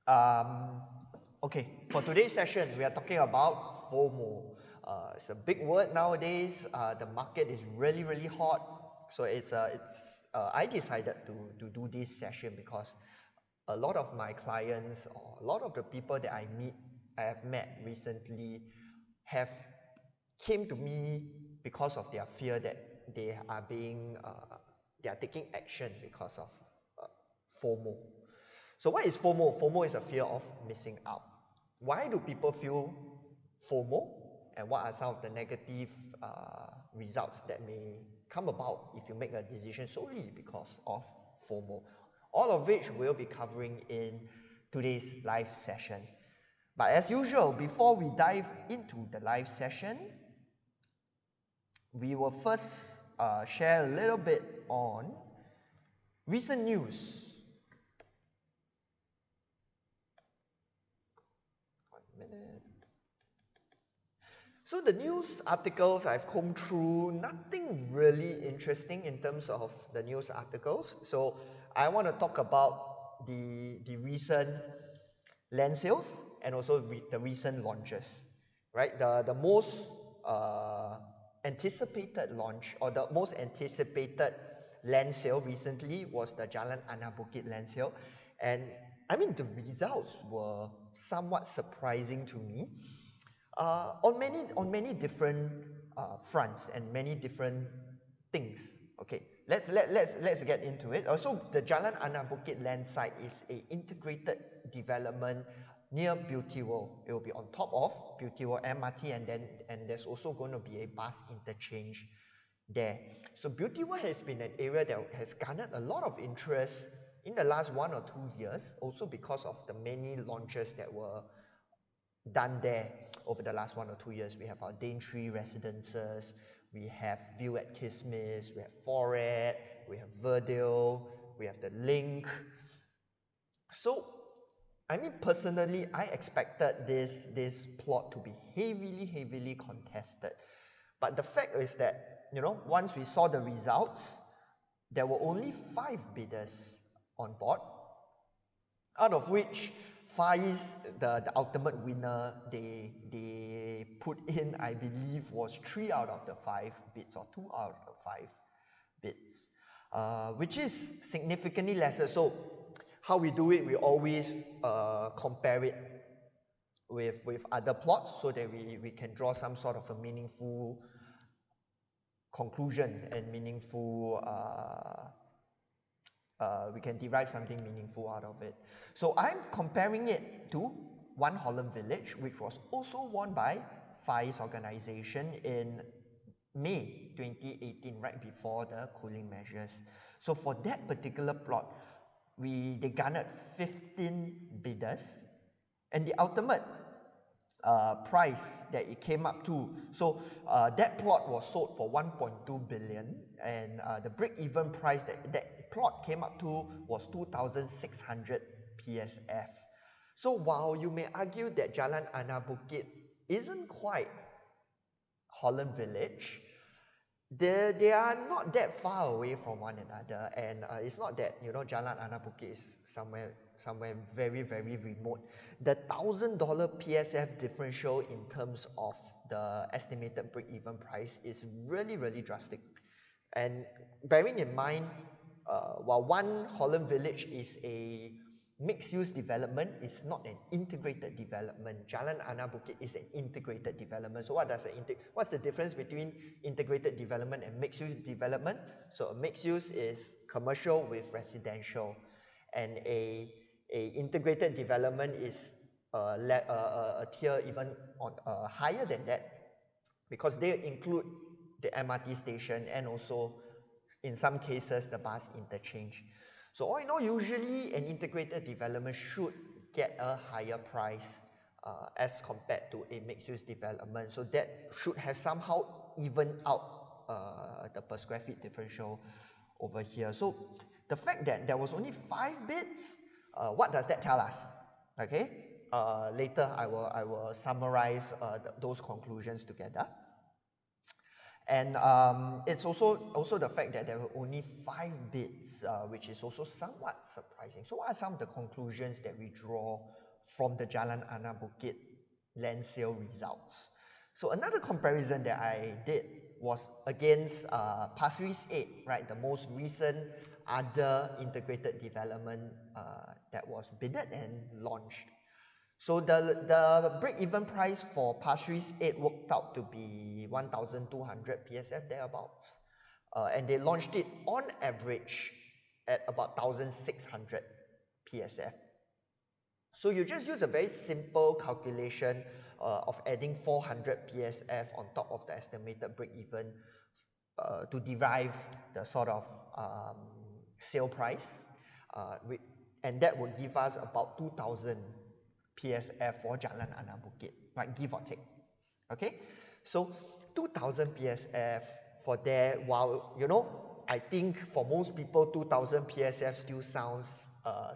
Okay, for today's session, we are talking about FOMO. It's a big word nowadays. The market is really, really hot. So I decided to do this session because a lot of my clients or a lot of the people that I have met recently have came to me because of their fear that they are taking action because of FOMO. So what is FOMO? FOMO is a fear of missing out. Why do people feel FOMO? And what are some of the negative results that may come about if you make a decision solely because of FOMO? All of which we'll be covering in today's live session. But as usual, before we dive into the live session, we will first share a little bit on recent news. So the news articles I've combed through, nothing really interesting in terms of the news articles. So I want to talk about the recent land sales and also the recent launches, right? The most anticipated launch or the most anticipated land sale recently was the Jalan Anak Bukit land sale. And I mean, the results were somewhat surprising to me. On many different fronts and many different things. Okay, let's get into it. Also, the Jalan Anak Bukit land site is an integrated development near Beauty World. It will be on top of Beauty World MRT, and there's also going to be a bus interchange there. So Beauty World has been an area that has garnered a lot of interest in the last 1 or 2 years, also because of the many launches that were done there over the last 1 or 2 years. We have our Daintree residences, we have View at Kismis, we have Foret, we have Verdale, we have the Link. So, I mean, personally, I expected this plot to be heavily contested. But the fact is that, you know, once we saw the results, there were only 5 bidders on board, out of which Faiz, the ultimate winner, they put in, I believe, was 3 out of the 5 bids or 2 out of the 5 bids, which is significantly lesser. So how we do it, we always compare it with other plots so that we can draw some sort of a meaningful conclusion and meaningful we can derive something meaningful out of it. So I'm comparing it to One Holland Village, which was also won by Faiz organization in May 2018, right before the cooling measures. So for that particular plot, they garnered 15 bidders, and the ultimate price that it came up to. So that plot was sold for 1.2 billion, and the break-even price that plot came up to was 2,600 PSF. So while you may argue that Jalan Anak Bukit isn't quite Holland Village, they are not that far away from one another, and it's not that, you know, Jalan Anak Bukit is somewhere very remote. The $1,000 PSF differential in terms of the estimated break-even price is really drastic. And bearing in mind, while One Holland Village is a mixed-use development, it's not an integrated development. Jalan Anak Bukit is an integrated development. So what's the difference between integrated development and mixed-use development? So a mixed-use is commercial with residential, and a integrated development is a tier even higher than that, because they include the MRT station and also, in some cases, the bus interchange. So all in all, usually an integrated development should get a higher price as compared to a mixed-use development. So that should have somehow evened out the per square feet differential over here. So the fact that there was only 5 bids, what does that tell us? Okay, later I will summarize those conclusions together. And it's also the fact that there were only 5 bids, which is also somewhat surprising. So what are some of the conclusions that we draw from the Jalan Anak Bukit land sale results? So another comparison that I did was against Pasir Ris 8, right, the most recent other integrated development that was bidded and launched. So the break-even price for Pasir Ris 8 worked out to be 1,200 PSF thereabouts, and they launched it on average at about 1,600 PSF. So you just use a very simple calculation of adding 400 PSF on top of the estimated break-even to derive the sort of sale price, and that would give us about 2,000 PSF for Jalan Anak Bukit, right, give or take. Okay, so 2,000 PSF for there, while, you know, I think for most people 2,000 PSF still sounds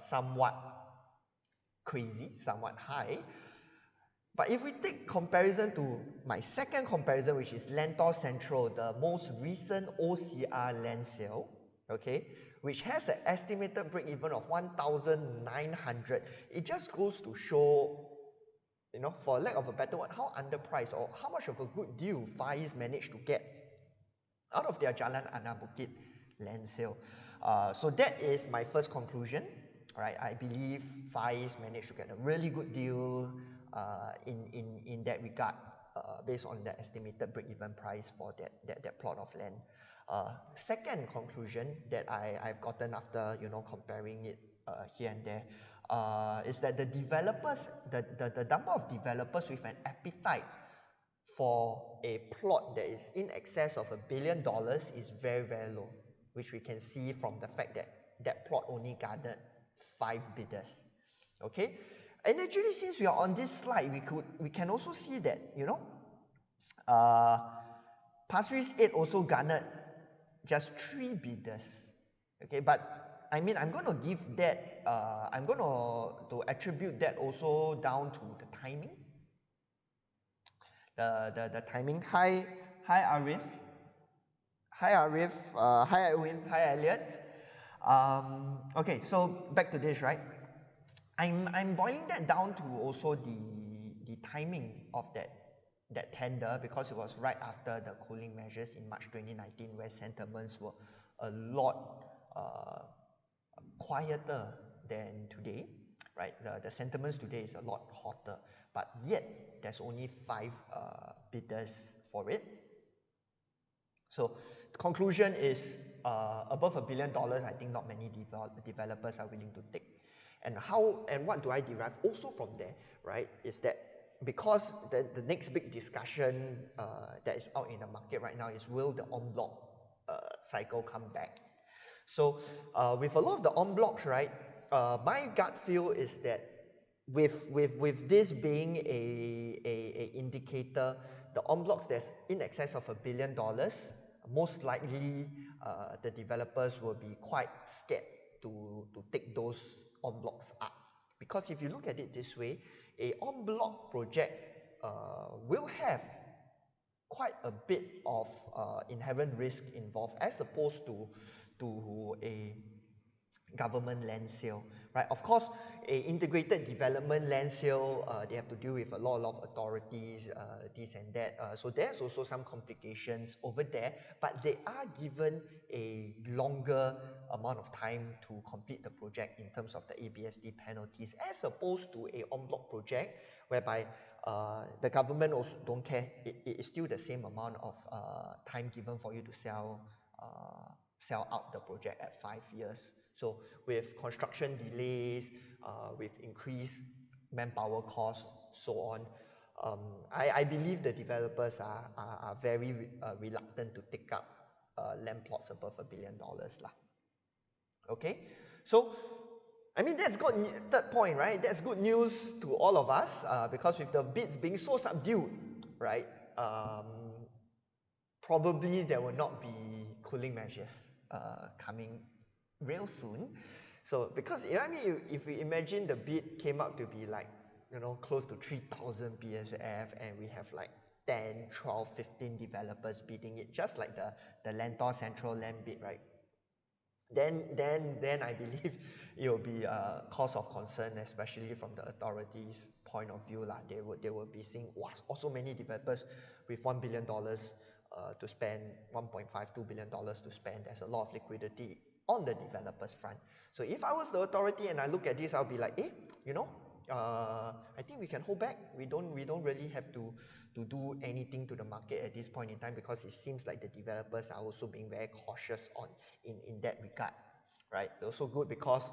somewhat crazy, somewhat high. But if we take comparison to my second comparison, which is Lentor Central, the most recent OCR land sale, okay, which has an estimated break-even of 1,900, it just goes to show, you know, for lack of a better word, how underpriced or how much of a good deal 𝐼𝐻 managed to get out of their Jalan Anak Bukit land sale. So that is my first conclusion, right? I believe 𝐼𝐻 managed to get a really good deal in that regard, based on the estimated break-even price for that plot of land. Second conclusion that I've gotten after, you know, comparing it here and there, is that the developers, the number of developers with an appetite for a plot that is in excess of $1 billion is very, very low, which we can see from the fact that that plot only garnered 5 bidders. Okay, and actually, since we are on this slide, we can also see that, you know, Pasir Ris 8 also garnered just 3 bidders. Okay, but I mean, I'm going to give that, I'm going to attribute that also down to the timing. The timing. Hi Arif. Hi Arif. Hi Edwin. Hi Elliot. Okay, so back to this, right? I'm boiling that down to also the timing of that tender, because it was right after the cooling measures in March 2019, where sentiments were a lot quieter than today, right? The sentiments today is a lot hotter, but yet there's only 5 bidders for it. So the conclusion is, above $1 billion, I think not many developers are willing to take. And what do I derive also from there, right, is that because the next big discussion that is out in the market right now is, will the en bloc cycle come back? So with a lot of the en blocs, right, my gut feel is that with this being a indicator, the en blocs that's in excess of $1 billion, most likely the developers will be quite scared to take those en blocs up. Because if you look at it this way, a en bloc project will have quite a bit of inherent risk involved, as opposed to a government land sale, right? Of course, a integrated development land sale, they have to deal with a lot of authorities, this and that. So there's also some complications over there, but they are given a longer amount of time to complete the project in terms of the ABSD penalties, as opposed to a en bloc project whereby the government also don't care. It is still the same amount of time given for you to sell out the project at 5 years. So with construction delays, with increased manpower costs, so on, I believe the developers are very reluctant to take up land plots above $1 billion lah. Okay, so I mean, that's good. Third point, right? That's good news to all of us, because with the bids being so subdued, right, probably there will not be cooling measures coming real soon. So because, I mean, if we imagine the bid came out to be like, you know, close to 3,000 BSF, and we have like 10, 12, 15 developers bidding it, just like the Lentor Central land bid, right? Then I believe it will be a cause of concern, especially from the authorities' point of view. They will be seeing, wow, also many developers with $1 billion to spend, $1.5, $2 billion to spend. There's a lot of liquidity on the developers front. So if I was the authority and I look at this, I'll be like, I think we can hold back. We don't really have to do anything to the market at this point in time, because it seems like the developers are also being very cautious in that regard, right? Also good because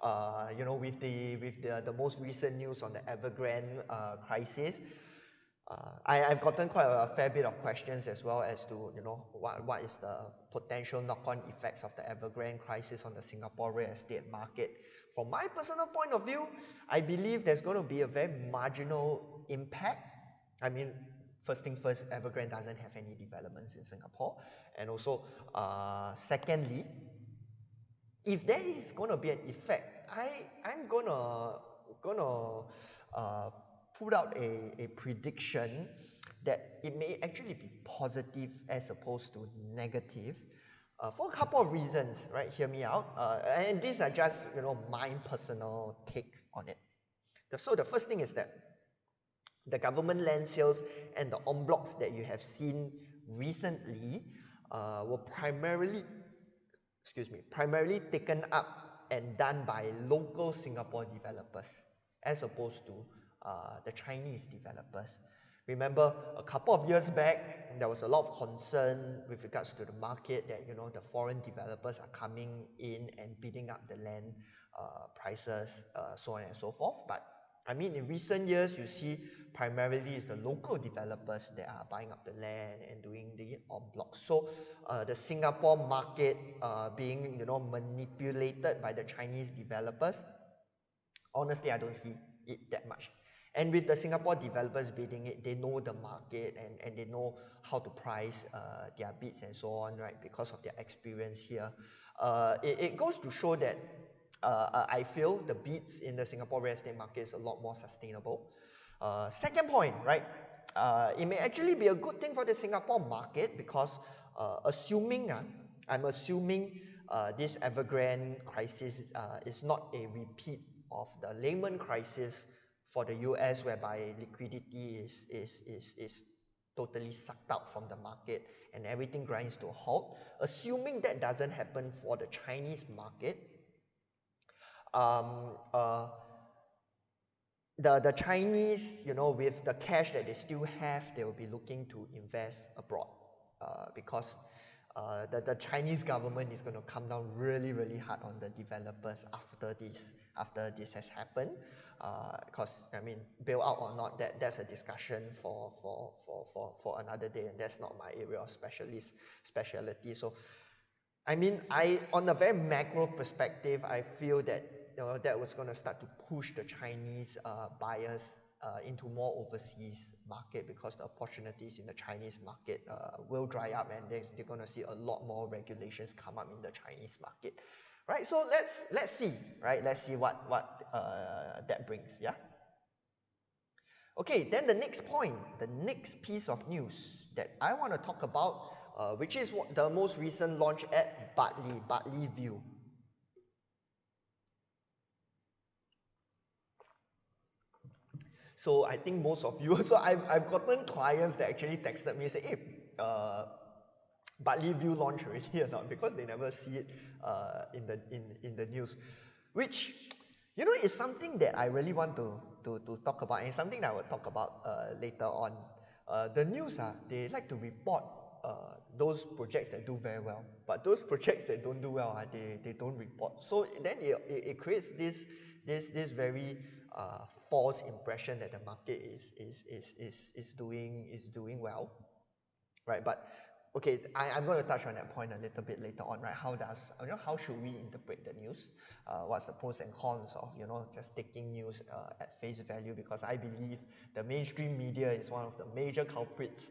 with the most recent news on the Evergrande crisis, I've gotten quite a fair bit of questions as well as to what is the potential knock-on effects of the Evergrande crisis on the Singapore real estate market. From my personal point of view, I believe there's going to be a very marginal impact. I mean, first thing first, Evergrande doesn't have any developments in Singapore, and also secondly, if there is going to be an effect, I'm gonna put out a prediction that it may actually be positive as opposed to negative, for a couple of reasons, right? Hear me out. And these are just my personal take on it. So the first thing is that the government land sales and the en blocs that you have seen recently were primarily taken up and done by local Singapore developers as opposed to the Chinese developers. Remember, a couple of years back, there was a lot of concern with regards to the market that the foreign developers are coming in and bidding up the land prices, so on and so forth. But I mean, in recent years, you see primarily it's the local developers that are buying up the land and doing the en bloc. So the Singapore market being manipulated by the Chinese developers, honestly, I don't see it that much. And with the Singapore developers bidding it, they know the market and they know how to price their bids and so on, right? Because of their experience here. It goes to show that I feel the bids in the Singapore real estate market is a lot more sustainable. Second point, right? It may actually be a good thing for the Singapore market because I'm assuming this Evergrande crisis is not a repeat of the Lehman crisis for the US, whereby liquidity is totally sucked out from the market and everything grinds to a halt. Assuming that doesn't happen for the Chinese market, the Chinese, with the cash that they still have, they will be looking to invest abroad because the Chinese government is going to come down really, really hard on the developers after this has happened. Because I mean, bailout or not, that's a discussion for another day, and that's not my area of specialty. So, I mean, on a very macro perspective, I feel that that was going to start to push the Chinese buyers into more overseas market, because the opportunities in the Chinese market will dry up, and they're going to see a lot more regulations come up in the Chinese market, right? So let's see, right? Let's see what that brings, yeah. Okay, then the next point, the next piece of news that I want to talk about, which is the most recent launch at Bartley View. So I think most of you, so I've gotten clients that actually texted me and say, hey, Bartley View launch already or not, because they never see it in the news, which is something that I really want to talk about, and something that I will talk about later on. The news, they like to report those projects that do very well, but those projects that don't do well, they don't report. So then it creates this very false impression that the market is doing well, right? But okay, I'm going to touch on that point a little bit later on, right? How should we interpret the news? What's the pros and cons of just taking news at face value? Because I believe the mainstream media is one of the major culprits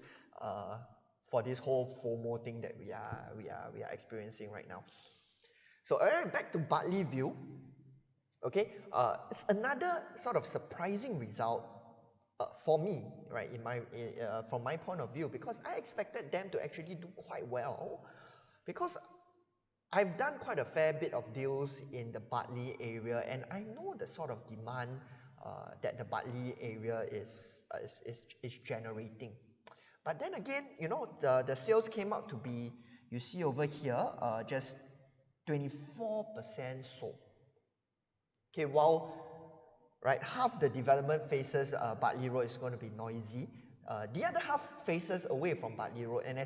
for this whole FOMO thing that we are experiencing right now. So back to Bartley View. Okay, it's another sort of surprising result for me, right, from my point of view, because I expected them to actually do quite well, because I've done quite a fair bit of deals in the Bartley area, and I know the sort of demand that the Bartley area is generating. But then again, you know, the sales came out to be, you see over here, just 24% sold. Okay, while right, half the development faces Bartley Road is going to be noisy. The other half faces away from Bartley Road, and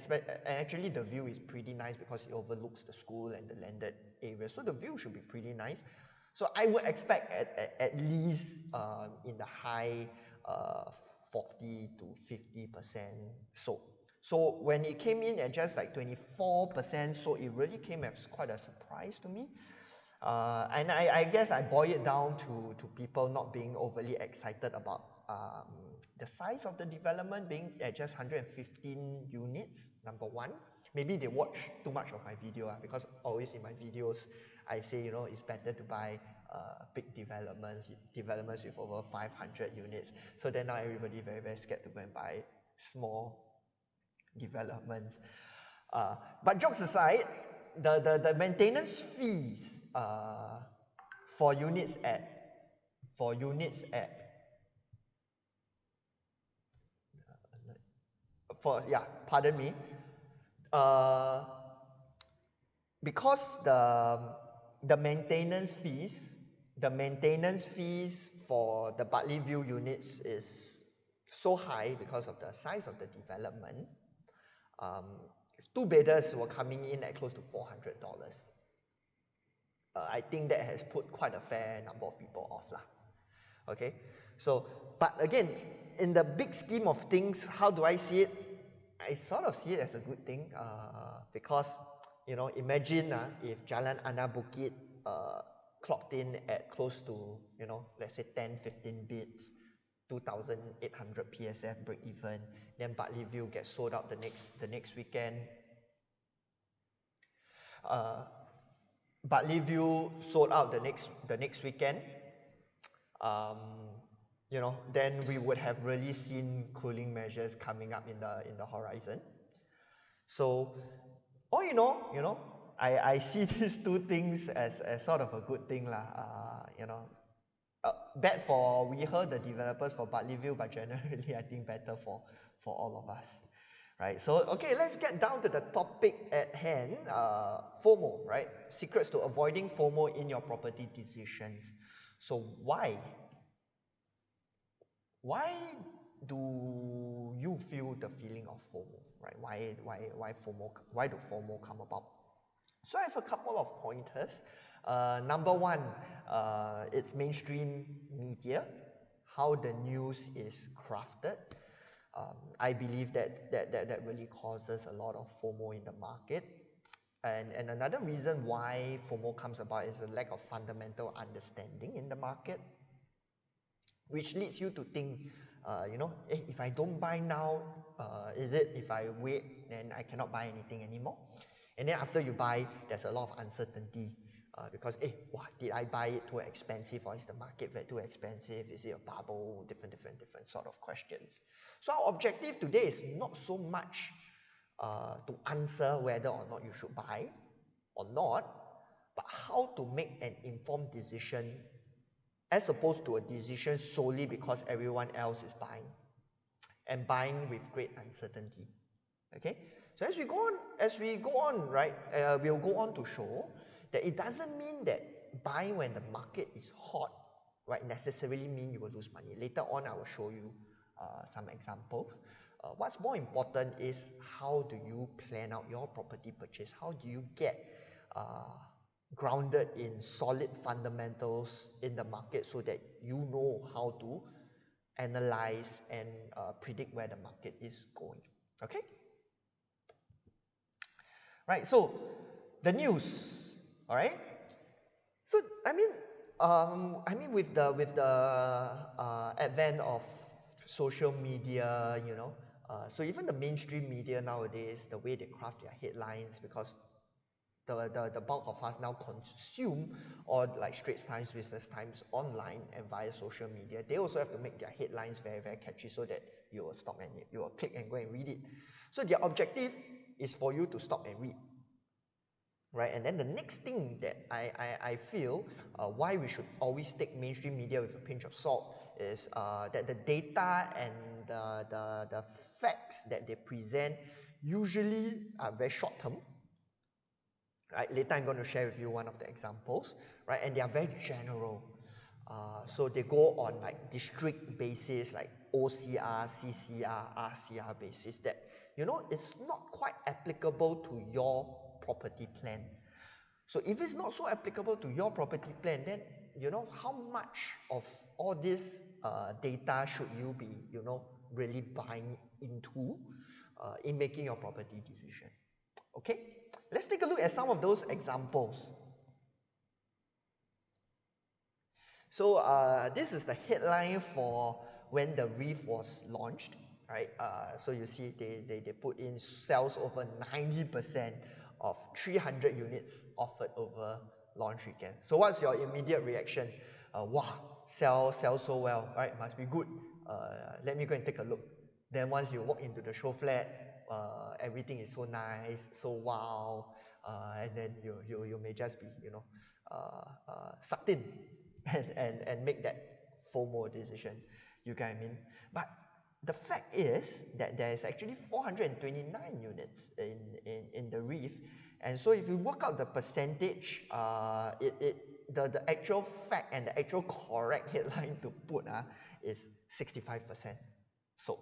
actually the view is pretty nice because it overlooks the school and the landed area. So the view should be pretty nice. So I would expect at least in the high 40 to 50% sold. So when it came in at just like 24%, so it really came as quite a surprise to me. And I guess I boil it down to people not being overly excited about the size of the development being at just 115 units, number one. Maybe they watch too much of my video because always in my videos I say, you know, it's better to buy big developments with over 500 units. So then now everybody very, very scared to go and buy small developments. But jokes aside, the maintenance fees for units at pardon me, because the maintenance fees for the Bartley View units is so high because of the size of the development. Two bedders were coming in at close to $400. I think that has put quite a fair number of people off lah. Okay, so but again, in the big scheme of things, how do I see it? I sort of see it as a good thing because, you know, imagine if Jalan Anak Bukit clocked in at close to, you know, let's say 10-15 bids, 2,800 PSF break even, then Bartley View gets sold out the next weekend. Bartley View sold out the next weekend. You know, then we would have really seen cooling measures coming up in the horizon. So, all in all, you know, I see these two things as sort of a good thing lah. You know, bad for 𝐷𝐻𝐻, the developers, for Bartley View, but generally I think better for all of us. Right, so okay, let's get down to the topic at hand, FOMO, right? Secrets to avoiding FOMO in your property decisions. So why do you feel the feeling of FOMO, right? Why FOMO? Why do FOMO come about? So I have a couple of pointers. Number one, it's mainstream media, how the news is crafted. I believe that really causes a lot of FOMO in the market. And another reason why FOMO comes about is a lack of fundamental understanding in the market, which leads you to think, you know, if I don't buy now, is it if I wait, then I cannot buy anything anymore? And then after you buy, there's a lot of uncertainty because, did I buy it too expensive, or is the market too expensive? Is it a bubble? Different sort of questions. So our objective today is not so much to answer whether or not you should buy or not, but how to make an informed decision as opposed to a decision solely because everyone else is buying, and buying with great uncertainty. Okay, so as we go on, right, we'll go on to show that it doesn't mean that buying when the market is hot, right, necessarily mean you will lose money. Later on, I will show you some examples. What's more important is how do you plan out your property purchase? How do you get grounded in solid fundamentals in the market so that you know how to analyze and predict where the market is going? Okay? Right, so the news, all right? So I mean with the advent of social media, you know, so even the mainstream media nowadays, the way they craft their headlines, because the bulk of us now consume all like Straits Times, Business Times online and via social media. They also have to make their headlines very, very catchy so that you will stop and you will click and go and read it. So their objective is for you to stop and read. Right, and then the next thing that I feel why we should always take mainstream media with a pinch of salt is that the data and the facts that they present usually are very short term. Right, later I'm going to share with you one of the examples, right, and they are very general. So they go on like district basis, like OCR, CCR, RCR basis that, you know, it's not quite applicable to your property plan. So if it's not so applicable to your property plan, then, you know, how much of all this data should you be, you know, really buying into in making your property decision? Okay, let's take a look at some of those examples. So this is the headline for when the Reef was launched, right? So you see they put in sales over 90% of 300 units offered over launch weekend. So what's your immediate reaction? Wow, sell so well, right? Must be good. Let me go and take a look. Then once you walk into the show flat, everything is so nice, so wow, and then you may just be, you know, sucked in and make that FOMO decision. You get what I mean? But the fact is that there is actually 429 units in the Reef, and so if you work out the percentage, the actual fact and the actual correct headline to put is 65%. So,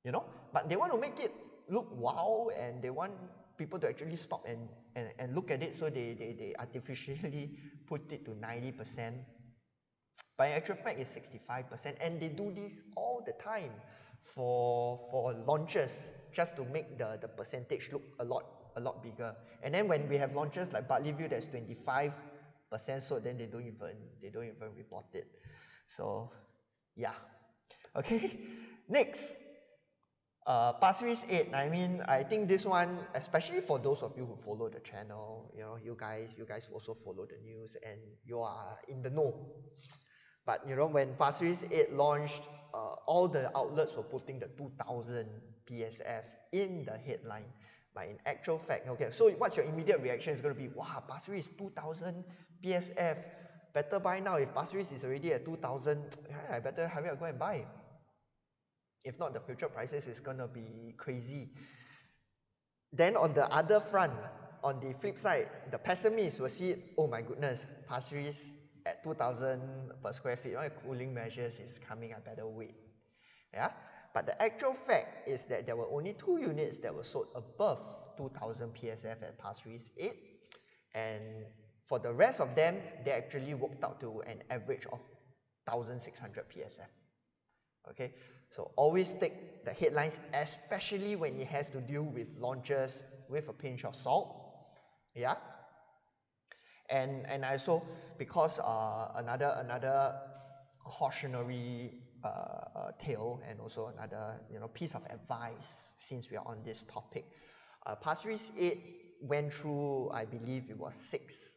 you know, but they want to make it look wow, and they want people to actually stop and look at it, so they artificially put it to 90%. But in actual fact, it's 65%, and they do this all the time for launches, just to make the percentage look a lot bigger. And then when we have launches like Bartley View, that's 25%, so then they don't even report it. So yeah, okay. Next, Pasir Ris 8. I mean, I think this one, especially for those of you who follow the channel, you know, you guys also follow the news and you are in the know. But you know, when Pasir Ris 8 launched, all the outlets were putting the 2000 PSF in the headline. But in actual fact, okay, so what's your immediate reaction? Is going to be, wow, Pasir Ris 2000 PSF, better buy now. If Pasir Ris is already at 2000, I better hurry up, go and buy. If not, the future prices is going to be crazy. Then on the other front, on the flip side, the pessimists will see, oh my goodness, Pasir Ris at 2000 per square feet, right? Cooling measures is coming, I better wait. Yeah? But the actual fact is that there were only 2 units that were sold above 2000 PSF at Pasir Ris 8. And for the rest of them, they actually worked out to an average of 1600 PSF. Okay? So always take the headlines, especially when it has to deal with launches, with a pinch of salt. Yeah? And also, because another cautionary tale, and also another, you know, piece of advice, since we are on this topic, Pasir Ris 8 went through, I believe it was six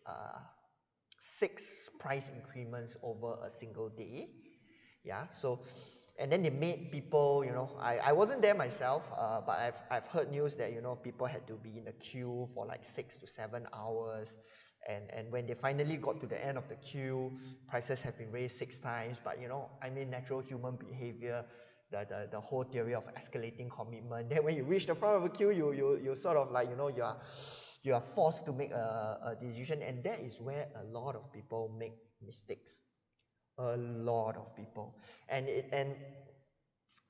price increments over a single day. Yeah, so, and then they made people, you know, I wasn't there myself, but I've heard news that, you know, people had to be in the queue for like 6 to 7 hours. And when they finally got to the end of the queue, prices have been raised 6 times. But you know, I mean, natural human behavior, the whole theory of escalating commitment. Then when you reach the front of the queue, you sort of like, you know, you are forced to make a decision, and that is where a lot of people make mistakes. A lot of people, and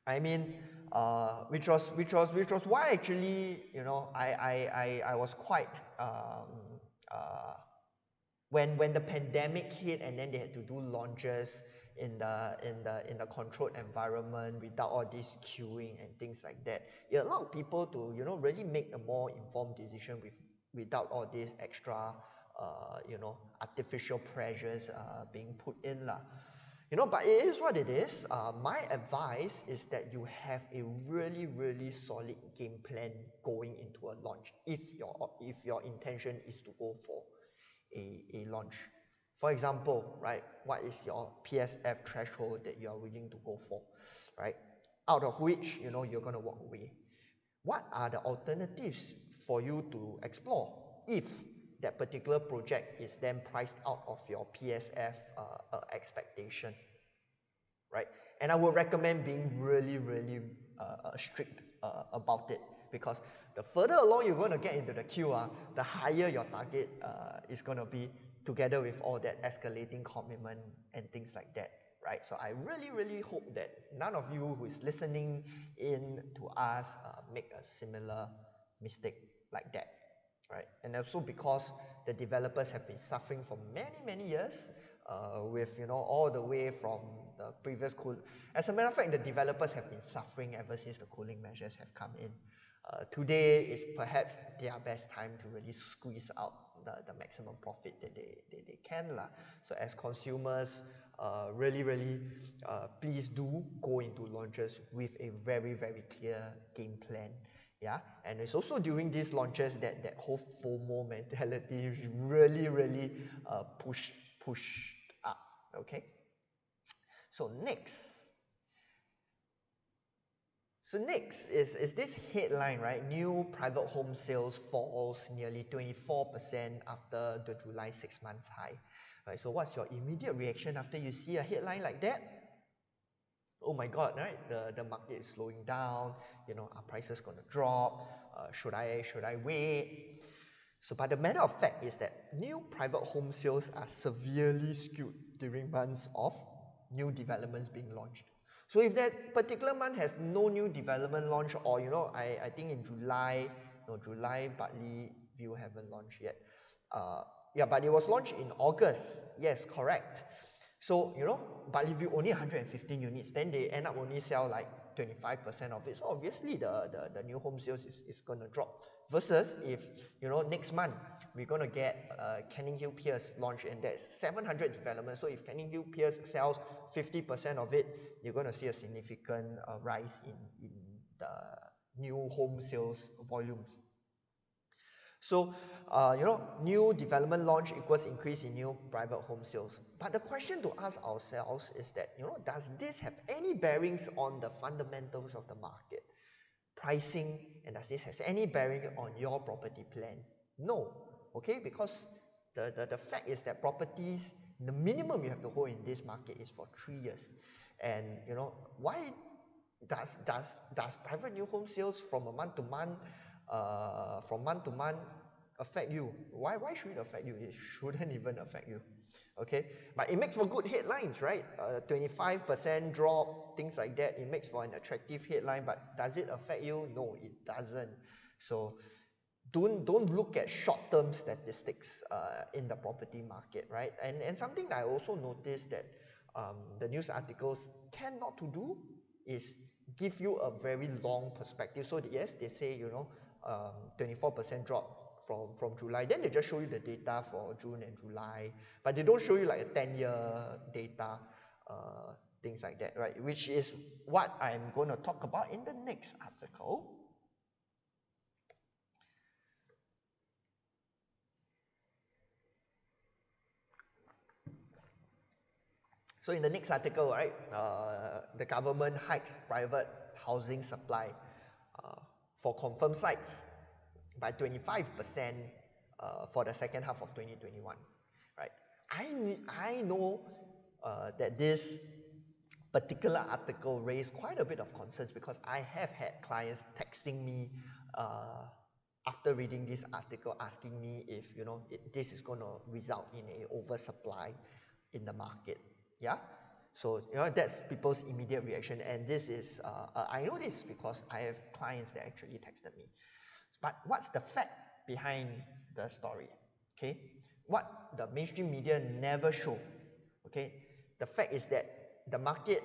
I mean, which was why actually, you know, I was quite when the pandemic hit, and then they had to do launches in the controlled environment without all this queuing and things like that. It allowed people to, you know, really make a more informed decision without all these extra you know, artificial pressures being put in lah. But it is what it is. My advice is that you have a really, really solid game plan going into a launch if your intention is to go for a launch. For example, right, what is your PSF threshold that you are willing to go for, right? Out of which, you're going to walk away. What are the alternatives for you to explore if that particular project is then priced out of your PSF expectation, right? And I would recommend being really, really strict about it, because the further along you're going to get into the queue, the higher your target is going to be, together with all that escalating commitment and things like that, right? So I really, really hope that none of you who is listening in to us make a similar mistake like that, right? And also because the developers have been suffering for many, many years with, all the way from the previous As a matter of fact, the developers have been suffering ever since the cooling measures have come in. Today is perhaps their best time to really squeeze out the maximum profit that they can. So as consumers, really, really, please do go into launches with a very, very clear game plan. Yeah, and it's also during these launches that whole FOMO mentality is really, really pushed up. Okay. So next is this headline, right? New private home sales falls nearly 24% after the July 6 months high. Right, so what's your immediate reaction after you see a headline like that? Oh my God, right? The market is slowing down. Are prices going to drop? Should I wait? So, but the matter of fact is that new private home sales are severely skewed during months of new developments being launched. So if that particular month has no new development launch, or I think in July, Bartley View haven't launched yet. Yeah, but it was launched in August. Yes, correct. So, Bartley View only 115 units, then they end up only sell like 25% of it. So obviously the new home sales is going to drop. Versus if, next month we're going to get Canning Hill Pierce launch, and there's 700 developments. So if Canning Hill Pierce sells 50% of it, you're going to see a significant rise in the new home sales volumes. So, new development launch equals increase in new private home sales. But the question to ask ourselves is that, does this have any bearings on the fundamentals of the market? Pricing, and does this have any bearing on your property plan? No, okay, because the fact is that properties, the minimum you have to hold in this market is for 3 years. And, why does private new home sales from month to month affect you? Why should it affect you? It shouldn't even affect you. Okay, but it makes for good headlines, right? 25% drop, things like that. It makes for an attractive headline, but does it affect you? No, it doesn't. So don't look at short-term statistics in the property market, right? And something that I also noticed that the news articles tend not to do is give you a very long perspective. So yes, they say 24% drop from July, then they just show you the data for June and July, but they don't show you like a 10-year data, things like that, right? Which is what I'm going to talk about in the next article. So in the next article, right, the government hikes private housing supply for confirmed sites by 25% for the second half of 2021, right? I know that this particular article raised quite a bit of concerns, because I have had clients texting me after reading this article, asking me if this is going to result in an oversupply in the market. Yeah, so that's people's immediate reaction, and this is I know this because I have clients that actually texted me. But what's the fact behind the story? Okay, what the mainstream media never show. Okay, the fact is that the market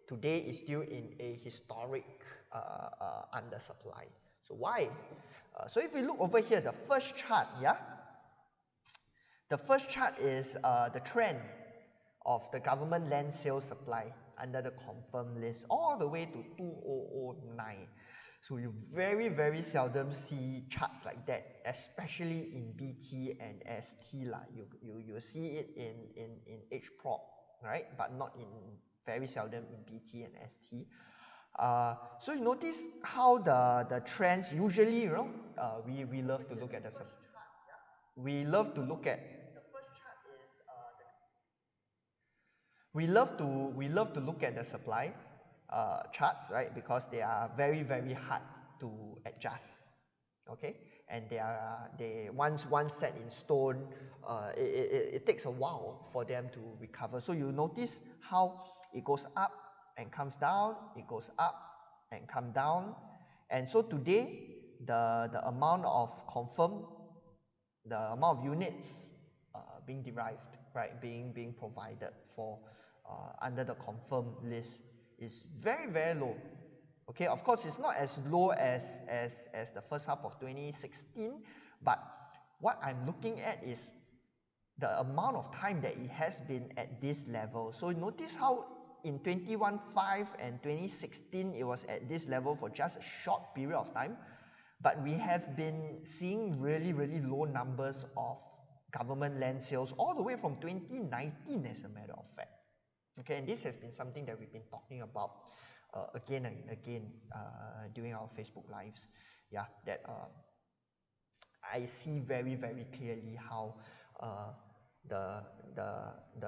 today is still in a historic undersupply. So why? So if we look over here, the first chart, yeah, the first chart is the trend of the government land sales supply under the confirmed list all the way to 2009. So you very, very seldom see charts like that, especially in BT and ST lah. You see it in 𝐻𝐿, right? But not in, very seldom in BT and ST. So you notice how the trends usually, you know, we love to look at the, we love to look at, the first chart is we love to look at the supply charts, right? Because they are very, very hard to adjust, okay? And they once set in stone, it takes a while for them to recover. So you notice how it goes up and comes down, it goes up and come down. And so today, the amount of confirmed, the amount of units being derived, right, being provided for under the confirmed list is very, very low. Okay, of course, it's not as low as the first half of 2016, but what I'm looking at is the amount of time that it has been at this level. So notice how in 2015 and 2016, it was at this level for just a short period of time, but we have been seeing really, really low numbers of government land sales all the way from 2019, as a matter of fact. Okay, and this has been something that we've been talking about again and again during our Facebook lives. Yeah, that I see very, very clearly how the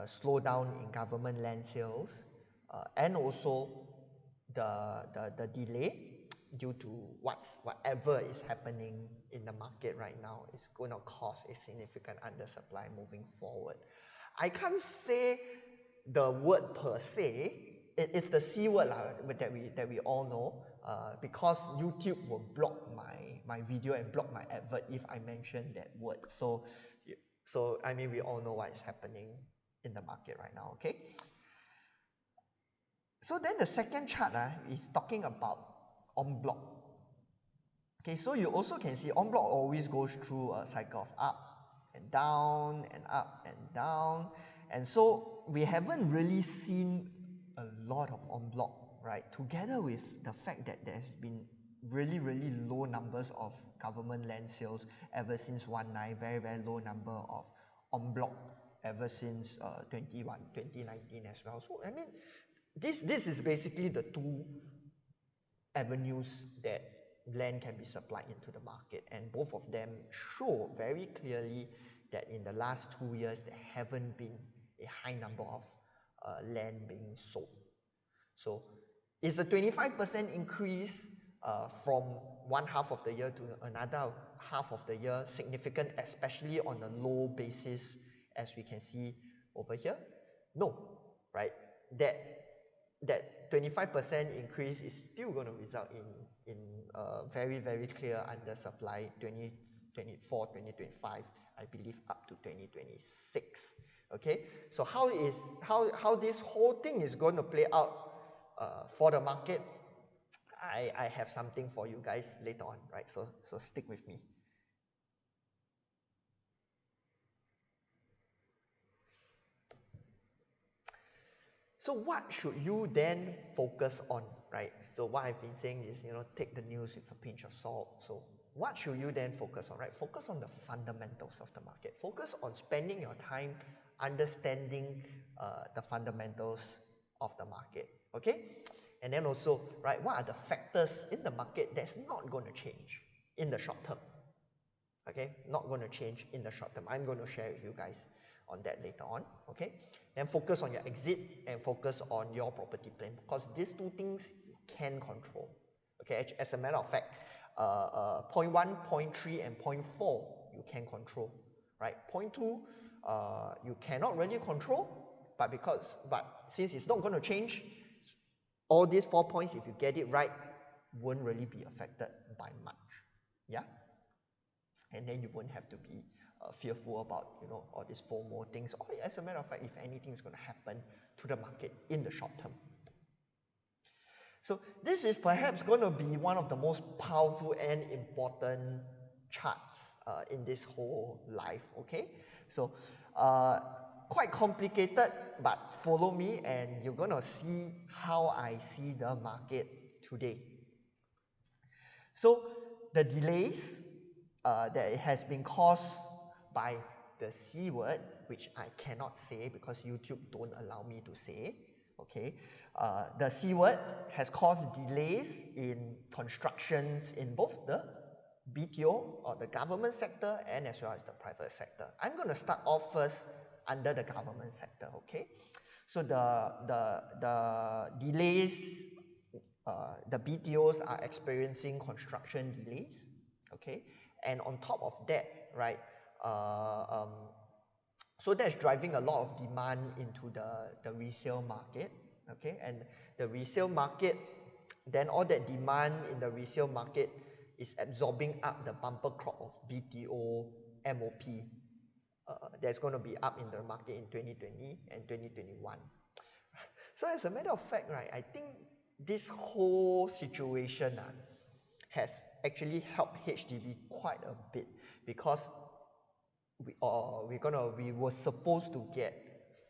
slowdown in government land sales and also the delay due to whatever is happening in the market right now is going to cause a significant undersupply moving forward. I can't say the word per se, it's the C word that we all know, because YouTube will block my video and block my advert if I mention that word. So I mean, we all know what is happening in the market right now, okay? So then the second chart is talking about en bloc. Okay, so you also can see en bloc always goes through a cycle of up and down and up and down. And so we haven't really seen a lot of en bloc, right? Together with the fact that there's been really, really low numbers of government land sales ever since 2019, very, very low number of en bloc ever since 2019 as well. So I mean, this is basically the two avenues that land can be supplied into the market, and both of them show very clearly that in the last 2 years there haven't been a high number of land being sold. So is a 25% increase from one half of the year to another half of the year significant, especially on a low basis, as we can see over here? No, right? That 25% increase is still going to result in very, very clear undersupply 2024, 2025, I believe up to 2026. Okay, so how this whole thing is going to play out for the market, I have something for you guys later on, right? So stick with me. So what should you then focus on, right? So what I've been saying is, you know, take the news with a pinch of salt. So what should you then focus on, right? Focus on the fundamentals of the market. Focus on spending your time understanding the fundamentals of the market, okay? And then also, right, what are the factors in the market that's not going to change in the short term? Okay, not going to change in the short term. I'm going to share with you guys on that later on, okay? Then focus on your exit and focus on your property plan, because these two things you can control, okay? As a matter of fact, point 1, point 3, and point 4 you can control, right? Point 2, you cannot really control, but since it's not going to change, all these 4 points, if you get it right, won't really be affected by much, yeah? And then you won't have to be fearful about, you know, all these FOMO things. Or as a matter of fact, if anything is going to happen to the market in the short term. So this is perhaps going to be one of the most powerful and important charts in this whole life, okay? So quite complicated, but follow me and you're going to see how I see the market today. So the delays that it has been caused by the C word, which I cannot say because YouTube don't allow me to say, okay. The C word has caused delays in constructions in both the BTO or the government sector and as well as the private sector. I'm going to start off first under the government sector, okay. So the delays, the BTOs are experiencing construction delays, okay. And on top of that, right, so that's driving a lot of demand into the resale market, okay. And the resale market, then all that demand in the resale market is absorbing up the bumper crop of BTO MOP that's going to be up in the market in 2020 and 2021. So as a matter of fact, right, I think this whole situation has actually helped HDB quite a bit because we were supposed to get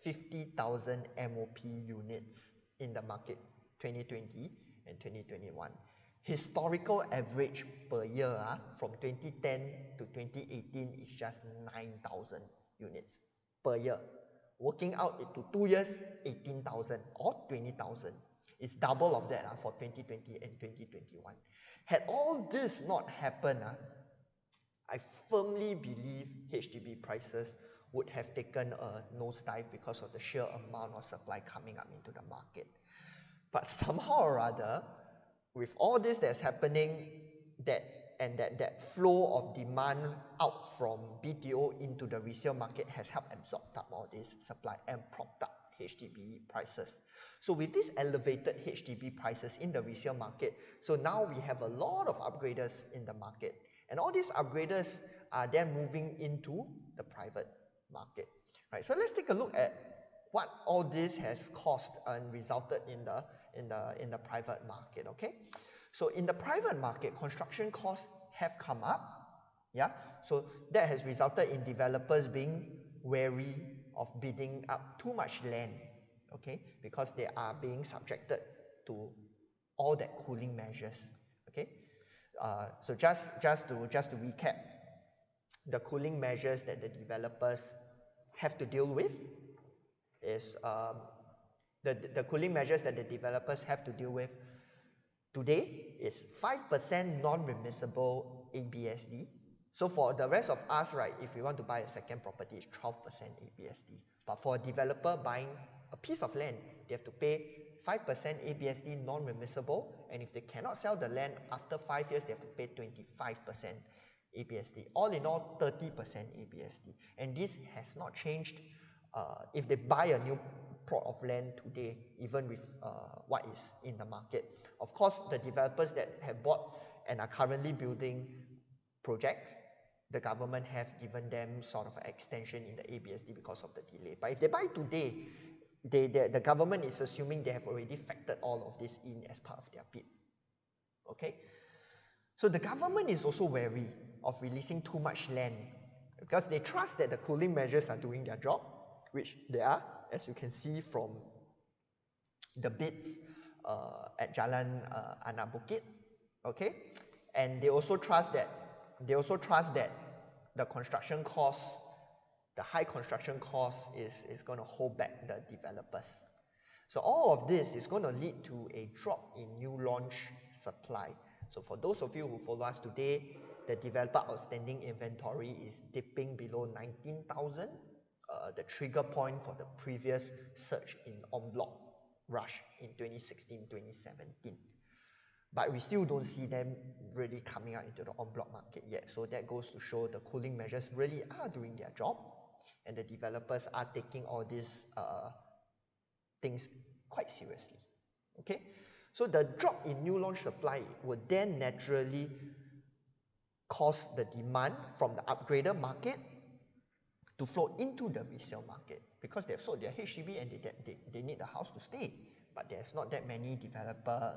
50,000 MOP units in the market 2020 and 2021. Historical average per year from 2010 to 2018 is just 9,000 units per year. Working out into 2 years, 18,000 or 20,000. It's double of that for 2020 and 2021. Had all this not happened, I firmly believe HDB prices would have taken a nosedive because of the sheer amount of supply coming up into the market. But somehow or other, with all this that's happening, that flow of demand out from BTO into the resale market has helped absorb up all this supply and propped up HDB prices. So with these elevated HDB prices in the resale market, so now we have a lot of upgraders in the market. And all these upgraders are then moving into the private market, right? So let's take a look at what all this has cost and resulted in the private market, okay? So in the private market, construction costs have come up, yeah? So that has resulted in developers being wary of bidding up too much land, okay? Because they are being subjected to all that cooling measures, okay? So just to recap, the cooling measures that the developers have to deal with is the cooling measures that the developers have to deal with today is 5% non-remissible ABSD. So for the rest of us, right, if we want to buy a second property, it's 12% ABSD. But for a developer buying a piece of land, they have to pay 5% ABSD non-remissible, and if they cannot sell the land after 5 years, they have to pay 25% ABSD. All in all, 30% ABSD. And this has not changed if they buy a new plot of land today, even with what is in the market. Of course, the developers that have bought and are currently building projects, the government have given them sort of an extension in the ABSD because of the delay. But if they buy today, the government is assuming they have already factored all of this in as part of their bid. Okay? So the government is also wary of releasing too much land because they trust that the cooling measures are doing their job, which they are, as you can see from the bids at Jalan Anak Bukit. Okay? And they also trust that the construction costs, the high construction cost is going to hold back the developers. So all of this is going to lead to a drop in new launch supply. So for those of you who follow us today, the developer outstanding inventory is dipping below 19,000, the trigger point for the previous surge in en bloc rush in 2016-2017. But we still don't see them really coming out into the en bloc market yet. So that goes to show the cooling measures really are doing their job, and the developers are taking all these things quite seriously. Okay? So the drop in new launch supply would then naturally cause the demand from the upgrader market to flow into the resale market because they've sold their HDB and they need a house to stay. But there's not that many developer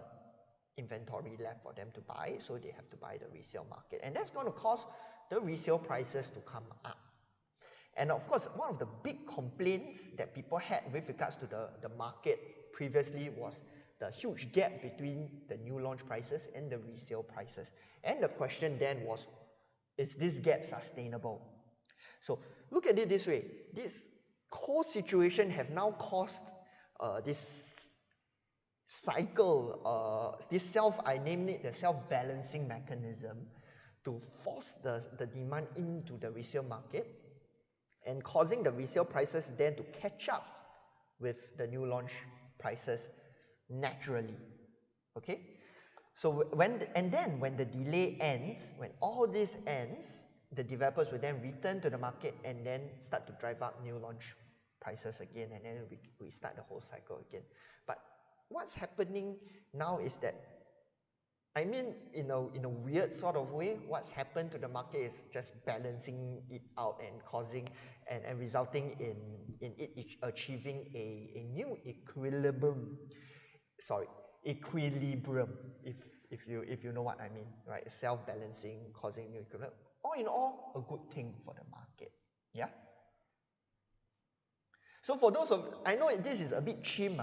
inventory left for them to buy, so they have to buy the resale market. And that's going to cause the resale prices to come up. And of course, one of the big complaints that people had with regards to the market previously was the huge gap between the new launch prices and the resale prices. And the question then was, is this gap sustainable? So look at it this way. This whole situation have now caused this cycle, I named it the self-balancing mechanism, to force the demand into the resale market and causing the resale prices then to catch up with the new launch prices naturally. Okay? So when the delay ends, when all this ends, the developers will then return to the market and then start to drive up new launch prices again, and then we start the whole cycle again. But what's happening now is that, I mean, in a weird sort of way, what's happened to the market is just balancing it out and causing and resulting in it achieving a new equilibrium. Equilibrium, if you know what I mean, right? Self-balancing, causing new equilibrium. All in all, a good thing for the market. Yeah. So for those of, I know this is a bit chim,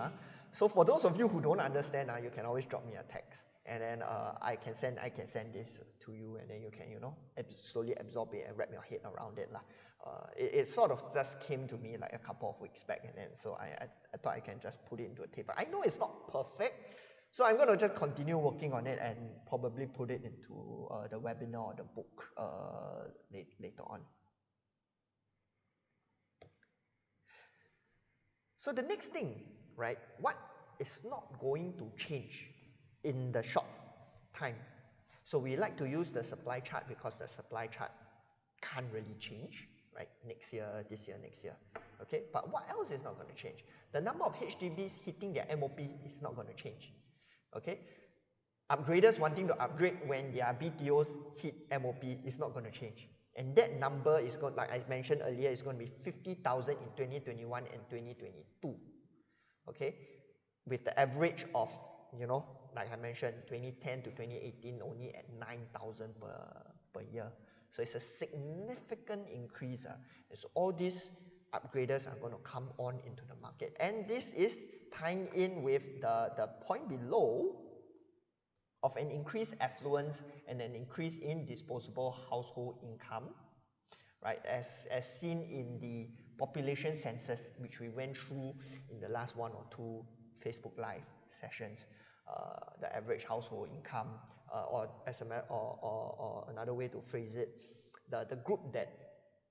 so for those of you who don't understand, you can always drop me a text, and then I can send this to you, and then you can, slowly absorb it and wrap your head around it. It sort of just came to me like a couple of weeks back, and then so I thought I can just put it into a table. I know it's not perfect, so I'm going to just continue working on it and probably put it into the webinar or the book later on. So the next thing, right, what is not going to change in the short time? So we like to use the supply chart because the supply chart can't really change, right? Next year, this year, next year. Okay, but what else is not going to change? The number of HDBs hitting their MOP is not going to change. Okay, upgraders wanting to upgrade when their BTOs hit MOP is not going to change. And that number is going, like I mentioned earlier, is going to be 50,000 in 2021 and 2022. Okay, with the average of, like I mentioned, 2010 to 2018 only at 9,000 per year. So it's a significant increase. And so all these upgraders are going to come on into the market. And this is tying in with the point below of an increased affluence and an increase in disposable household income, right? As seen in the population census, which we went through in the last 1 or 2 Facebook Live sessions. The average household income, or another way to phrase it, the group that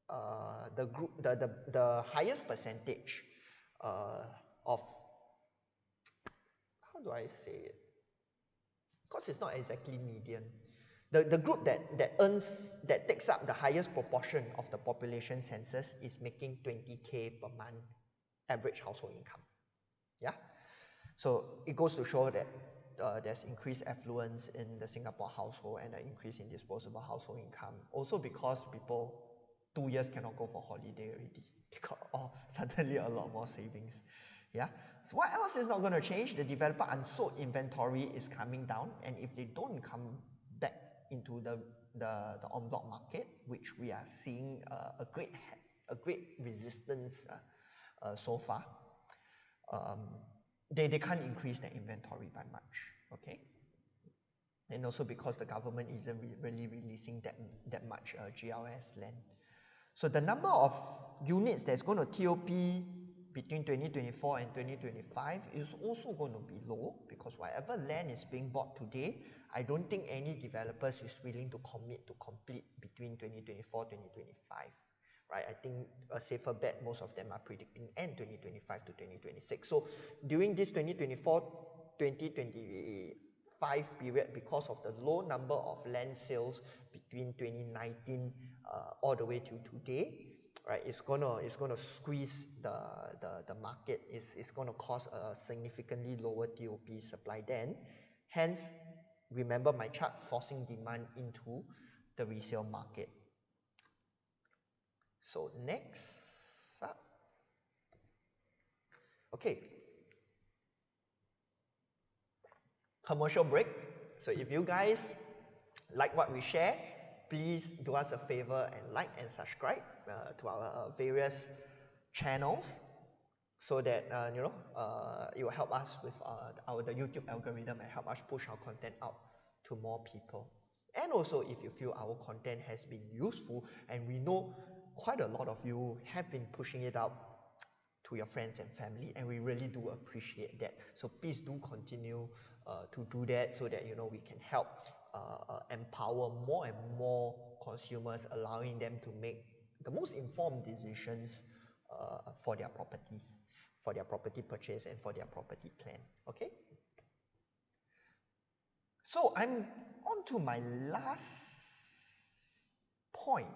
the highest percentage of, how do I say it? Because it's not exactly median. The group that takes up the highest proportion of the population census is making 20K per month average household income. Yeah? So it goes to show that there's increased affluence in the Singapore household and an increase in disposable household income. Also because people 2 years cannot go for holiday already. They got suddenly a lot more savings. Yeah. So what else is not going to change? The developer unsold inventory is coming down, and if they don't come back into the en bloc market, which we are seeing a great resistance so far, they can't increase their inventory by much. Okay. And also because the government isn't really releasing that much GLS land. So the number of units that's going to TOP between 2024 and 2025 is also going to be low, because whatever land is being bought today, I don't think any developers is willing to commit to complete between 2024 2025. Right? I think a safer bet, most of them are predicting end 2025 to 2026. So during this 2024-2025 period, because of the low number of land sales between 2019 all the way to today, right, it's gonna squeeze the market. It's gonna cause a significantly lower TOP supply then. Hence, remember my chart, forcing demand into the resale market. So next up, okay, commercial break. So if you guys like what we share, please do us a favor and like and subscribe to our various channels, so that it will help us with the YouTube algorithm and help us push our content out to more people. And also, if you feel our content has been useful, and we know quite a lot of you have been pushing it out to your friends and family, and we really do appreciate that. So please do continue to do that, so that we can help empower more and more consumers, allowing them to make the most informed decisions for their properties, for their property purchase, and for their property plan. Okay? So I'm on to my last point.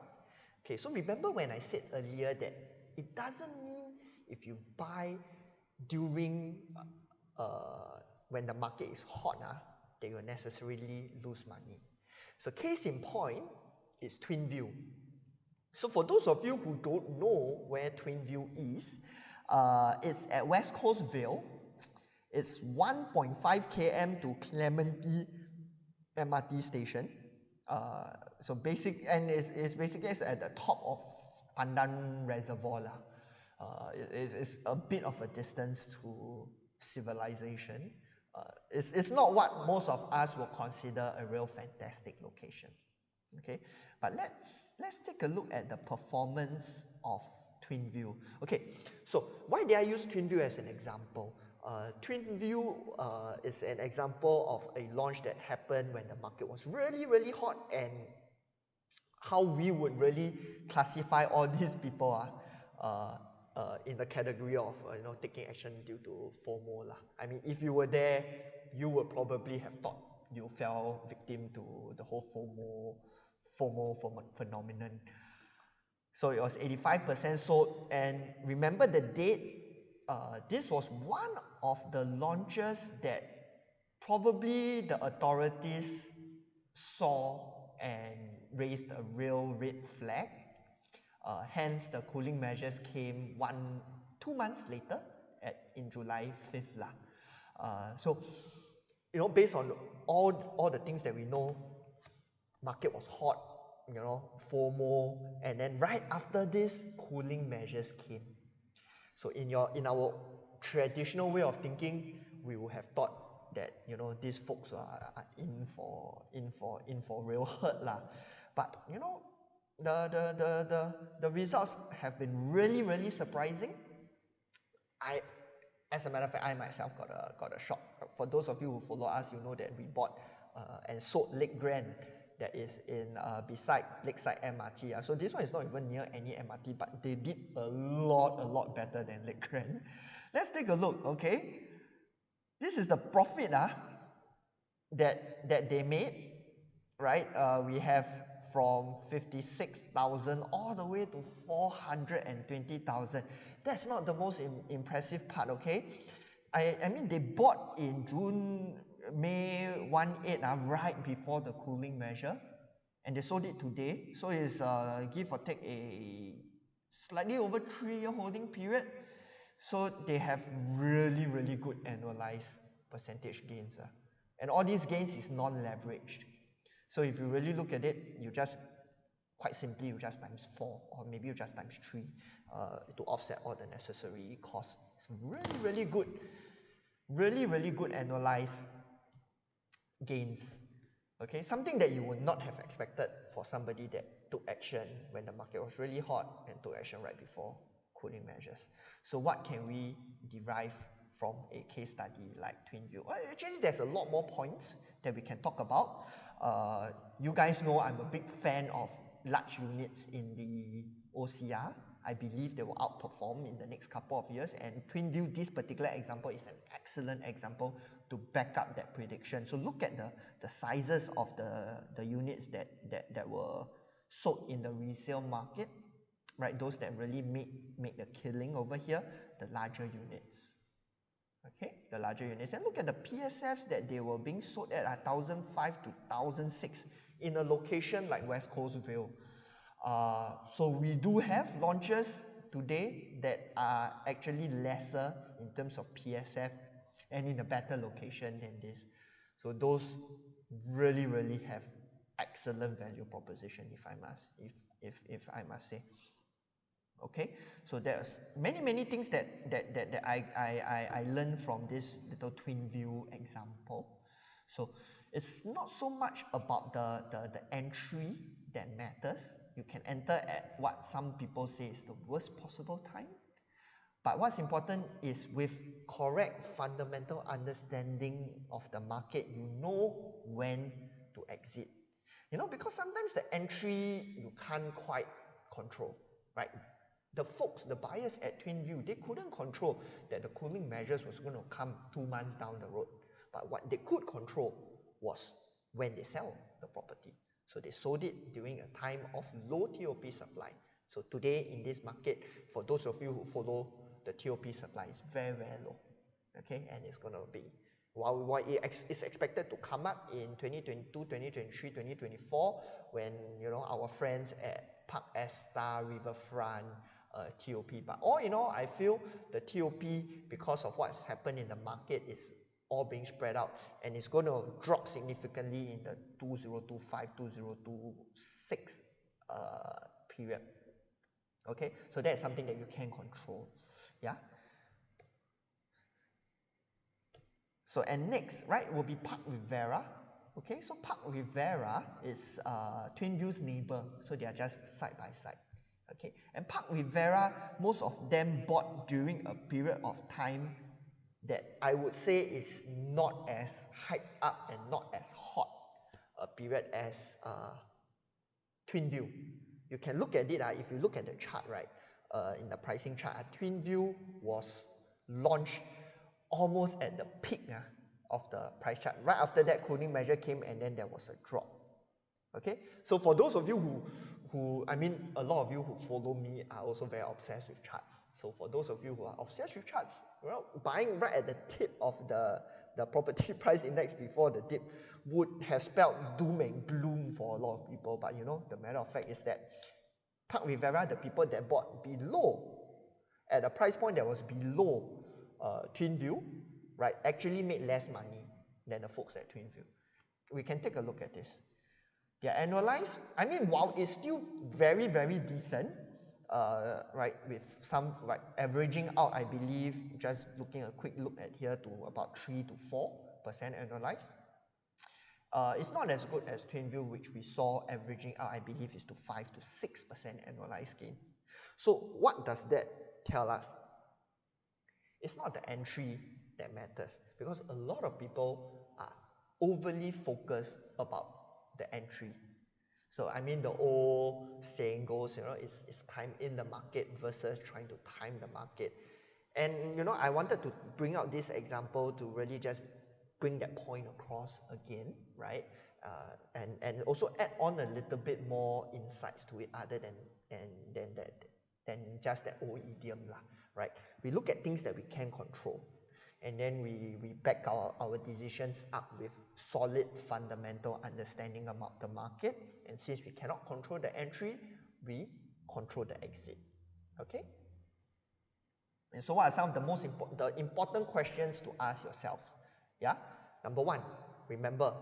Okay, so remember when I said earlier that it doesn't mean if you buy during when the market is hot, that you'll necessarily lose money. So case in point is Twinview. So for those of you who don't know where Twinview is, it's at West Coast Vale. It's 1.5 km to Clementi MRT station. So it's basically at the top of Pandan Reservoir. It's a bit of a distance to civilization. It's not what most of us will consider a real fantastic location. Okay, but let's take a look at the performance of Twinview. Okay, so why did I use Twinview as an example? Twinview is an example of a launch that happened when the market was really hot, and how we would really classify all these people in the category of taking action due to FOMO. I mean, if you were there, you would probably have thought you fell victim to the whole FOMO phenomenon. So it was 85% sold, and remember the date, this was one of the launches that probably the authorities saw and raised a real red flag. Hence, the cooling measures came 2 months later in July 5th. So, based on all the things that we know, market was hot, FOMO, and then right after this, cooling measures came. So in our traditional way of thinking, we would have thought that these folks are in for real hurt lah. But the results have been really surprising. As a matter of fact, I myself got a shock. For those of you who follow us, you know that we bought and sold Lake Grand, that is in beside Lakeside MRT. So this one is not even near any MRT, but they did a lot better than Lake Grand. Let's take a look. Okay, this is the profit that they made. Right, we have from 56,000 all the way to 420,000. That's not the most impressive part. Okay, I mean, they bought in May 18, right before the cooling measure, and they sold it today. So it's give or take a slightly over 3-year holding period. So they have really good annualized percentage gains, and all these gains is non-leveraged. So if you really look at it, you just quite simply times 4, or maybe you just times 3 to offset all the necessary costs. It's really good annualized gains. Okay, something that you would not have expected for somebody that took action when the market was really hot and took action right before cooling measures. So what can we derive from a case study like Twinview? Well, actually, there's a lot more points that we can talk about. You guys know I'm a big fan of large units in the OCR. I believe they will outperform in the next couple of years, and Twinview, this particular example, is an excellent example to back up that prediction. So look at the sizes of the units that were sold in the resale market, right? Those that really make the killing over here, the larger units. Okay, the larger units. And look at the PSFs that they were being sold at 1,005 to 1,006 in a location like West Coast Vale. So we do have launches today that are actually lesser in terms of PSF and in a better location than this. So those really have excellent value proposition, if I must say. Okay, so there's many things that I learned from this little twin view example. So it's not so much about the entry that matters. You can enter at what some people say is the worst possible time. But what's important is with correct fundamental understanding of the market, you know when to exit. You know, because sometimes the entry you can't quite control, right? The folks, the buyers at TwinView, they couldn't control that the cooling measures was going to come 2 months down the road. But what they could control was when they sell the property. So they sold it during a time of low TOP supply. So today in this market, for those of you who follow, the TOP supply is very, very low. Okay, and it's going to be, while it's expected to come up in 2022, 2023, 2024, when, you know, our friends at Parc, Riverfront, TOP. But all in all, I feel the TOP, because of what's happened in the market, is all being spread out, and it's going to drop significantly in the 2025, 2026 period. Okay, so that's something that you can control. Yeah. So, and next, right, will be Parc Riviera. Okay, so Parc Riviera is TwinView's neighbor, so they are just side by side. Okay, and Parc Riviera, most of them bought during a period of time that I would say is not as hyped up and not as hot a period as TwinView. You can look at it, if you look at the chart, right, in the pricing chart, TwinView was launched almost at the peak of the price chart. Right after that, cooling measure came, and then there was a drop. Okay, so for those of you who, I mean, a lot of you who follow me are also very obsessed with charts. So for those of you who are obsessed with charts, well, buying right at the tip of the property price index before the dip would have spelled doom and gloom for a lot of people. But you know, the matter of fact is that Parc Riviera, the people that bought below, at a price point that was below TwinView, right, actually made less money than the folks at TwinView. We can take a look at this. Their annualized, I mean, while it's still very, very decent, right, with some, right, averaging out, I believe, just looking a quick look at here, to about 3 to 4% annualized. It's not as good as TwinView, which we saw averaging out, I believe, is to 5 to 6% annualized gains. So what does that tell us? It's not the entry that matters, because a lot of people are overly focused about the entry. So I mean, the old saying goes, you know, it's time in the market versus trying to time the market. And you know, I wanted to bring out this example to really just bring that point across again, right? And also add on a little bit more insights to it, other than just that old idiom, right? We look at things that we can control, and then we back our decisions up with solid fundamental understanding about the market. And since we cannot control the entry, we control the exit. Okay? And so what are some of the important questions to ask yourself? Yeah? Number one, remember,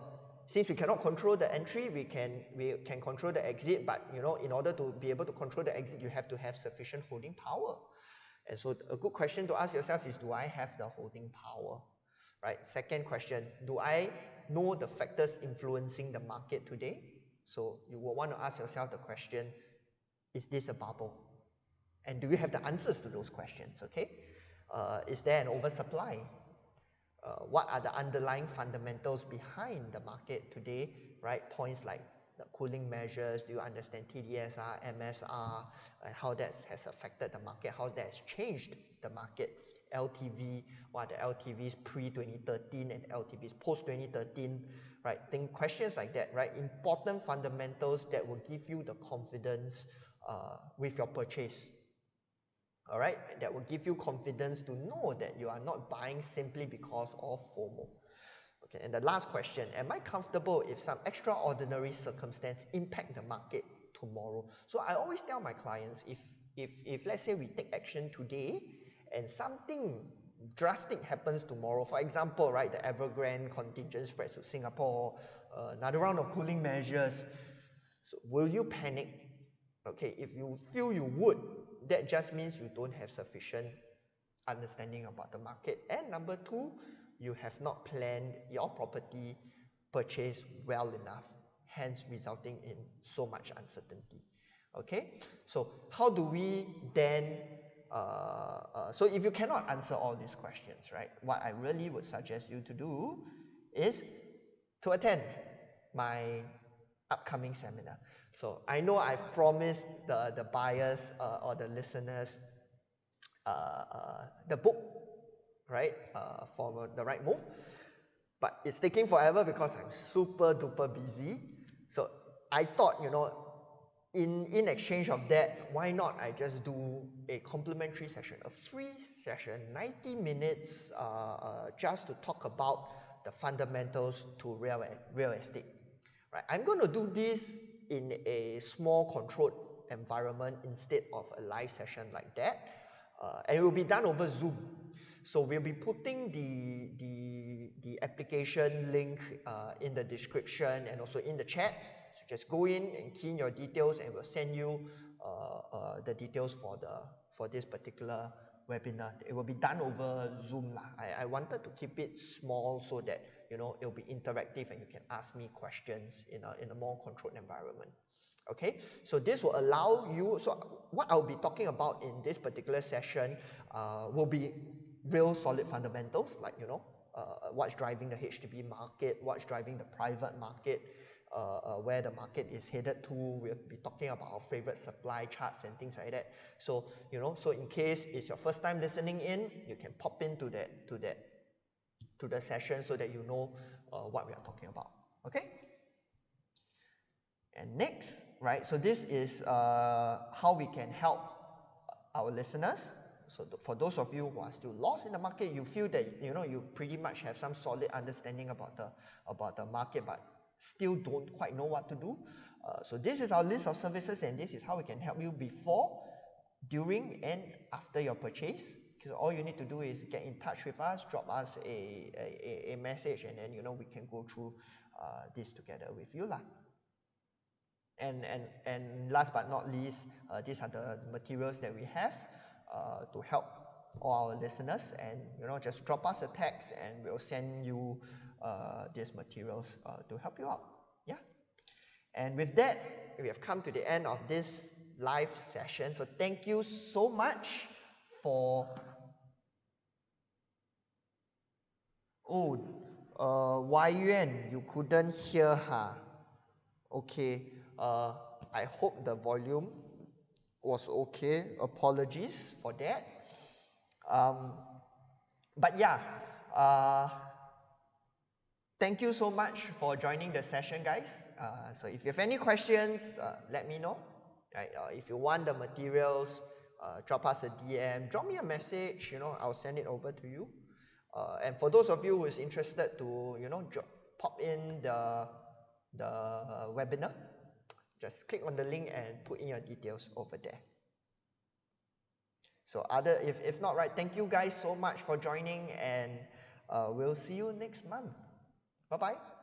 since we cannot control the entry, we can control the exit, but you know, in order to be able to control the exit, you have to have sufficient holding power. And so a good question to ask yourself is, do I have the holding power? Right? Second question, do I know the factors influencing the market today? So you will want to ask yourself the question, is this a bubble? And do you have the answers to those questions? Okay? Is there an oversupply? What are the underlying fundamentals behind the market today? Right? Points like the cooling measures, do you understand TDSR, MSR, and how that has affected the market, how that has changed the market? LTV, what are the LTVs pre-2013 and LTVs post-2013, right? Think questions like that, right? Important fundamentals that will give you the confidence with your purchase. All right, that will give you confidence to know that you are not buying simply because of FOMO. Okay, and the last question, am I comfortable if some extraordinary circumstance impact the market tomorrow? So I always tell my clients, if let's say we take action today and something drastic happens tomorrow, for example, right, the Evergrande contingent spreads to Singapore, another round of cooling measures, so will you panic? Okay, if you feel you would, that just means you don't have sufficient understanding about the market. And number two, you have not planned your property purchase well enough, hence resulting in so much uncertainty. Okay, so how do we then so if you cannot answer all these questions, right, what I really would suggest you to do is to attend my upcoming seminar. So I know I've promised the buyers or the listeners the book, right, for the right move, but it's taking forever because I'm super duper busy. So I thought, you know, in exchange of that, why not I just do a complimentary session, a free session, 90 minutes, just to talk about the fundamentals to real estate. Right? I'm going to do this in a small controlled environment instead of a live session like that, and it will be done over Zoom. So we'll be putting the application link in the description and also in the chat. Just go in and key in your details and we'll send you the details for this particular webinar. It will be done over Zoom lah. I wanted to keep it small so that, you know, it will be interactive and you can ask me questions in a more controlled environment. Okay, so this will allow you, so what I'll be talking about in this particular session will be real solid fundamentals, like, you know, what's driving the HDB market, what's driving the private market, where the market is headed to. We'll be talking about our favorite supply charts and things like that. So, you know, so in case it's your first time listening in, you can pop into the session so that you know what we are talking about. Okay? And next, right, so this is how we can help our listeners. So for those of you who are still lost in the market, you feel that, you know, you pretty much have some solid understanding about the market, but still don't quite know what to do. So this is our list of services, and this is how we can help you before, during, and after your purchase. Because all you need to do is get in touch with us, drop us a message, and then, you know, we can go through this together with you lah. And last but not least, these are the materials that we have to help all our listeners, and, you know, just drop us a text and we'll send you these materials to help you out. Yeah. And with that, we have come to the end of this live session. So thank you so much for 𝐷𝐢𝐻𝐿, you couldn't hear her. Okay, I hope the volume was okay. Apologies for that. But yeah, thank you so much for joining the session, guys. So if you have any questions, let me know. Right? If you want the materials, drop us a DM, drop me a message, you know, I'll send it over to you. And for those of you who is interested to, you know, pop in the webinar, just click on the link and put in your details over there. So if not, right, thank you guys so much for joining, and we'll see you next month. Bye-bye.